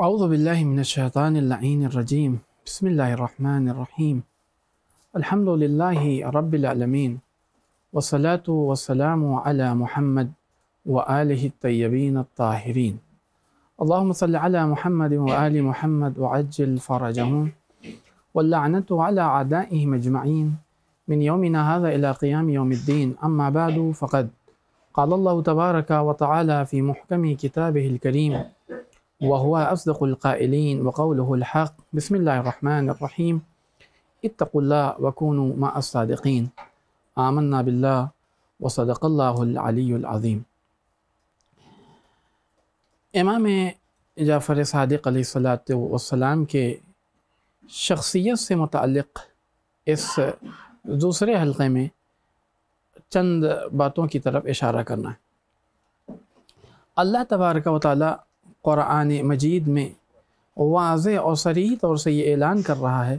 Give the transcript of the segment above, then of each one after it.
اعوذ باللہ من الشیطان اللعین الرجیم بسم اللہ الرحمن الرحیم الحمد للہ رب العالمین والصلاة والسلام علی محمد وآلہ الطیبین الطاہرین اللہم صل علی محمد وآل محمد وعجل فرجهم واللعنة على أعدائهم أجمعين من يومنا هذا إلى قيام يوم الدين أما بعد فقد قال الله تبارك وتعالى في محكم كتابه الكريم وهو أصدق القائلين وقوله الحق بسم الله الرحمن الرحيم اتقوا الله وكونوا مع الصادقين آمنا بالله وصدق الله العلي العظيم۔ امام جعفر صادق علیہ السلام کے شخصیت سے متعلق اس دوسرے حلقے میں چند باتوں کی طرف اشارہ کرنا ہے۔ اللہ تبارک و تعالی قرآن مجید میں واضح اور صریح طور سے یہ اعلان کر رہا ہے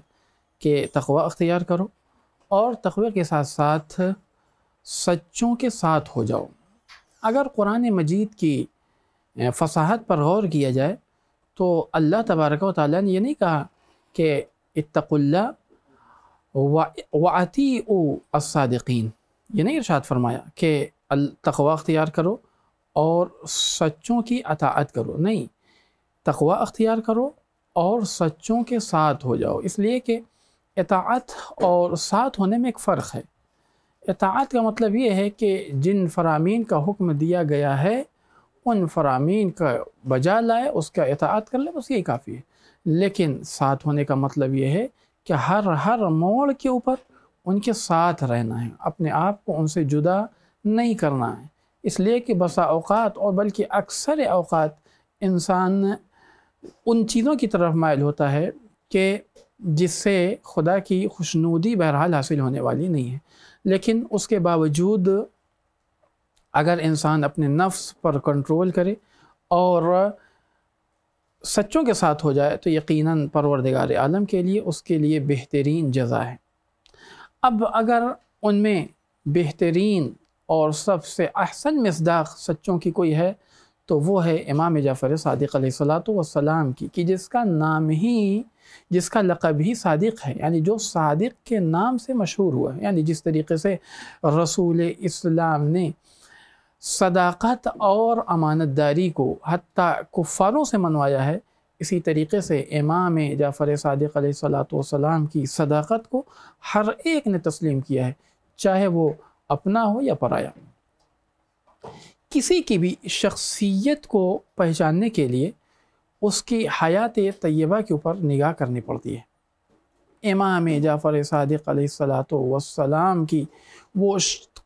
کہ تقوی اختیار کرو اور تقوی کے ساتھ ساتھ سچوں کے ساتھ ہو جاؤ۔ اگر قرآن مجید کی فصاحت پر غور کیا جائے تو اللہ تبارک و تعالیٰ نے یہ نہیں کہا کہ اتقوا اللہ وَأَطِیعُوا الصَّادِقِینَ، یہ نہیں ارشاد فرمایا کہ تقوی اختیار کرو اور سچوں کی اطاعت کرو، نہیں، تقوی اختیار کرو اور سچوں کے ساتھ ہو جاؤ، اس لیے کہ اطاعت اور ساتھ ہونے میں ایک فرق ہے۔ اطاعت کا مطلب یہ ہے کہ جن فرامین کا حکم دیا گیا ہے ان فرامین کا بجا لائے، اس کا اطاعت کر لے، بس یہی کافی ہے۔ لیکن ساتھ ہونے کا مطلب یہ ہے کہ ہر موڑ کے اوپر ان کے ساتھ رہنا ہے، اپنے آپ کو ان سے جدا نہیں کرنا ہے، اس لیے کہ بسا اوقات اور بلکہ اکثر اوقات انسان ان چیزوں کی طرف مائل ہوتا ہے کہ جس سے خدا کی خوشنودی بہرحال حاصل ہونے والی نہیں ہے، لیکن اس کے باوجود اگر انسان اپنے نفس پر کنٹرول کرے اور سچوں کے ساتھ ہو جائے تو یقیناً پروردگار عالم کے لیے اس کے لیے بہترین جزا ہے۔ اب اگر ان میں بہترین اور سب سے احسن مصداق سچوں کی کوئی ہے تو وہ ہے امام جعفر صادق علیہ السلام کی، کہ جس کا نام ہی، جس کا لقب ہی صادق ہے، یعنی جو صادق کے نام سے مشہور ہوا ہے۔ یعنی جس طریقے سے رسول اسلام نے صداقت اور امانت داری کو حتیٰ کفاروں سے منوایا ہے، اسی طریقے سے امام جعفر صادق علیہ السلام کی صداقت کو ہر ایک نے تسلیم کیا ہے، چاہے وہ اپنا ہو یا پرایا۔ کسی کی بھی شخصیت کو پہچاننے کے لیے اس کی حیات طیبہ کے اوپر نگاہ کرنی پڑتی ہے۔ امام جعفر صادق علیہ السلام کی وہ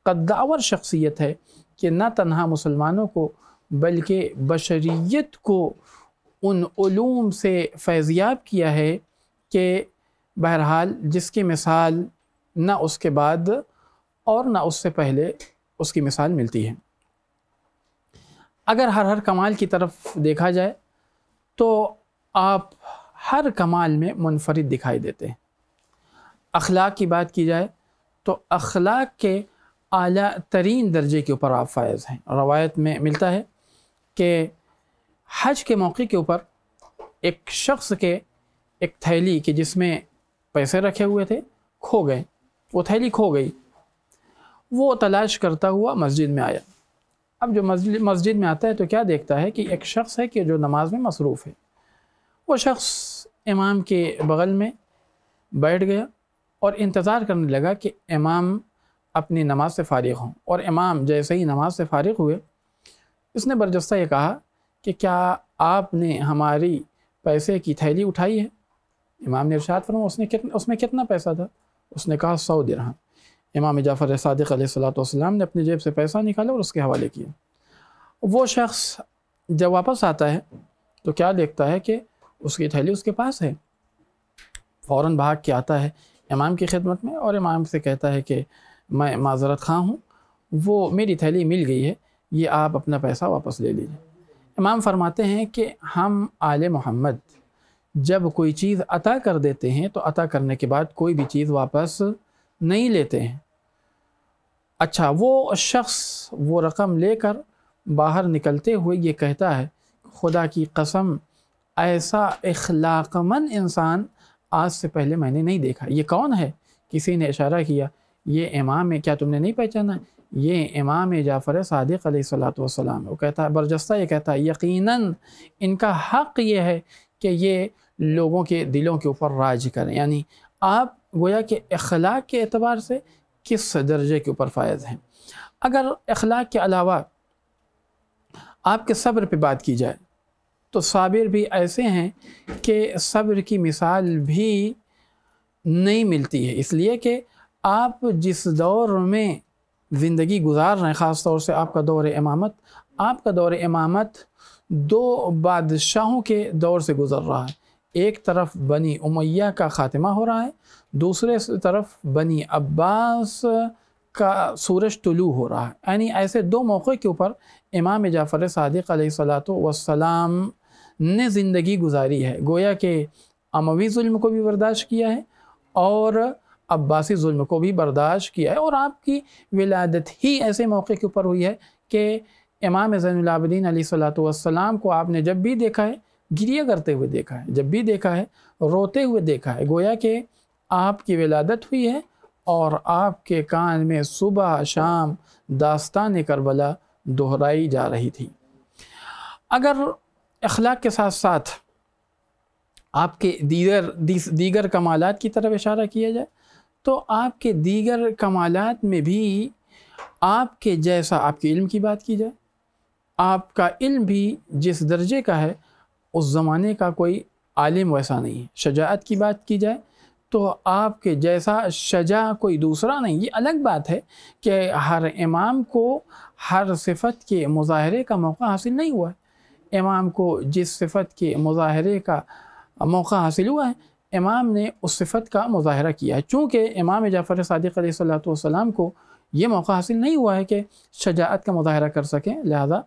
قدآور شخصیت ہے کہ نہ تنہا مسلمانوں کو بلکہ بشریت کو ان علوم سے فیضیاب کیا ہے کہ بہرحال جس کی مثال نہ اس کے بعد اور نہ اس سے پہلے اس کی مثال ملتی ہے۔ اگر ہر کمال کی طرف دیکھا جائے تو آپ ہر کمال میں منفرد دکھائی دیتے ہیں۔ اخلاق کی بات کی جائے تو اخلاق کے اعلیٰ ترین درجے کے اوپر آپ فائز ہیں۔ روایت میں ملتا ہے کہ حج کے موقع کے اوپر ایک شخص کے ایک تھیلی کہ جس میں پیسے رکھے ہوئے تھے کھو گئے، وہ تھیلی کھو گئی، وہ تلاش کرتا ہوا مسجد میں آیا۔ اب جو مسجد میں آتا ہے تو کیا دیکھتا ہے کہ ایک شخص ہے کہ جو نماز میں مصروف ہے۔ وہ شخص امام کے بغل میں بیٹھ گیا اور انتظار کرنے لگا کہ امام اپنی نماز سے فارغ ہوں، اور امام جیسے ہی نماز سے فارغ ہوئے اس نے برجستہ یہ کہا کہ کیا آپ نے ہماری پیسے کی تھیلی اٹھائی ہے؟ इमाम ने इरशाद फरमाया उसमें कितना पैसा था? उसने कहा 100 दिरहम। इमाम जाफ़र सादिक़ अलैहिस्सलाम ने अपनी जेब से पैसा निकाला और उसके हवाले किया। वो शख्स जब वापस आता है तो क्या देखता है कि उसकी थैली उसके पास है। फ़ौरन भाग के आता है इमाम की खिदमत में और इमाम से कहता है कि मैं माज़रत ख़्वाह हूँ, वो मेरी थैली मिल गई है, ये आप अपना पैसा वापस ले लीजिए। इमाम फरमाते हैं कि हम आले मोहम्मद जब कोई चीज़ अता कर देते हैं तो अता करने के बाद कोई भी चीज़ वापस नहीं लेते हैं। अच्छा, वो शख्स वो रकम लेकर बाहर निकलते हुए ये कहता है, खुदा की कसम ऐसा इखलाक़मंद इंसान आज से पहले मैंने नहीं देखा। ये कौन है? किसी ने इशारा किया, ये इमाम है, क्या तुमने नहीं पहचाना? ये इमाम जाफ़र सादिक़ अलैहिस्सलातु वस्सलाम। वो कहता है बरजस्ता, ये कहता है यकीनन इनका हक़ ये है कि ये लोगों के दिलों के ऊपर राज करें। यानी आप गोया कि अखलाक के एतबार से किस दर्जे के ऊपर फ़ायज़ हैं। अगर अखलाक के अलावा आपके सब्र पे बात की जाए तो साबिर भी ऐसे हैं कि सब्र की मिसाल भी नहीं मिलती है, इसलिए कि आप जिस दौर में ज़िंदगी गुजार रहे हैं, ख़ास तौर से आपका दौर इमामत 2 बादशाहों के दौर से गुज़र रहा है। एक तरफ बनी उमैया का ख़ात्मा हो रहा है, दूसरे तरफ बनी अब्बास का सूरज तुलू हो रहा है। यानी ऐसे 2 मौक़े के ऊपर इमाम जाफ़र सादिक़ अलैहिस्सलातु वस्सलाम ने ज़िंदगी गुजारी है। गोया कि अमवी ज़ुल्म को भी बर्दाश्त किया है और अब्बासी ज़ुल्म को भी बर्दाश्त किया है, और आपकी विलादत ही ऐसे मौके के ऊपर हुई है कि इमाम ज़ैनुल आबिदीन अलैहिस्सलातु वस्सलाम को आपने जब भी देखा है गिरिया करते हुए देखा है, जब भी देखा है रोते हुए देखा है। गोया कि आपकी विलादत हुई है और आपके कान में सुबह शाम दास्तान करबला दोहराई जा रही थी। अगर अखलाक के साथ साथ आपके दीगर कमालात की तरफ इशारा किया जाए तो आपके दीगर कमालात में भी आपके जैसा, आपके इल्म की बात की जाए, आपका इल्म भी जिस दर्जे का है उस ज़माने का कोई आलिम वैसा नहीं है। शजाअत की बात की जाए तो आपके जैसा शजा कोई दूसरा नहीं। ये अलग बात है कि हर इमाम को हर सिफत के मुज़ाहरे का मौका हासिल नहीं हुआ है। इमाम को जिस सिफत के मुज़ाहरे का मौका हासिल हुआ है, इमाम ने उस सिफत का मुज़ाहरा किया है। चूँकि इमाम जाफ़र सादिक़ अलैहिस्सलातु वस्सलाम को ये मौका हासिल नहीं हुआ है कि शजाअत का मुज़ाहरा कर सकें, लिहाजा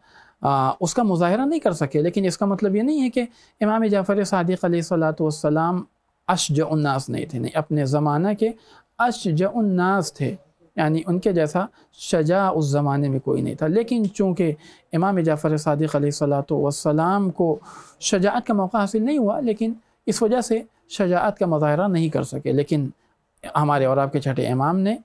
उसका मुज़ाहरा नहीं कर सके। लेकिन इसका मतलब ये नहीं है कि इमाम जाफ़र सादिक़ अलैहिस्सलातु वस्सलाम अशजउन्नास नहीं थे, नहीं, अपने ज़माना के अशजउन्नास थे, यानी उनके जैसा शजा उस ज़माने में कोई नहीं था। लेकिन चूँकि इमाम जाफ़र सादिक़ अलैहिस्सलातु वस्सलाम को शजाअत का मौका हासिल नहीं हुआ, लेकिन इस वजह से शजाअत का मुज़ाहरा नहीं कर सके। लेकिन हमारे और आपके छठे इमाम ने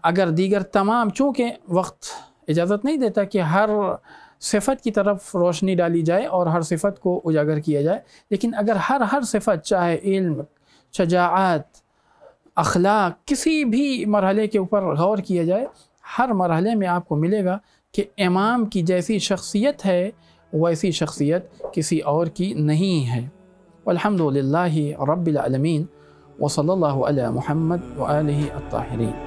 अगर दीगर तमाम, चूँकि वक्त इजाज़त नहीं देता कि हर सिफत की तरफ रोशनी डाली जाए और हर सिफत को उजागर किया जाए, लेकिन अगर हर सिफत, चाहे इल्म, शजाअत, अखलाक, किसी भी मरहले के ऊपर गौर किया जाए, हर मरहले में आपको मिलेगा कि इमाम की जैसी शख्सियत है वैसी शख्सियत किसी और की नहीं है। वल्हम्दुलिल्लाहि रब्बिल आलमीन व सल्लल्लाहु अला मुहम्मद व आलिहि अत्ताहिरीन।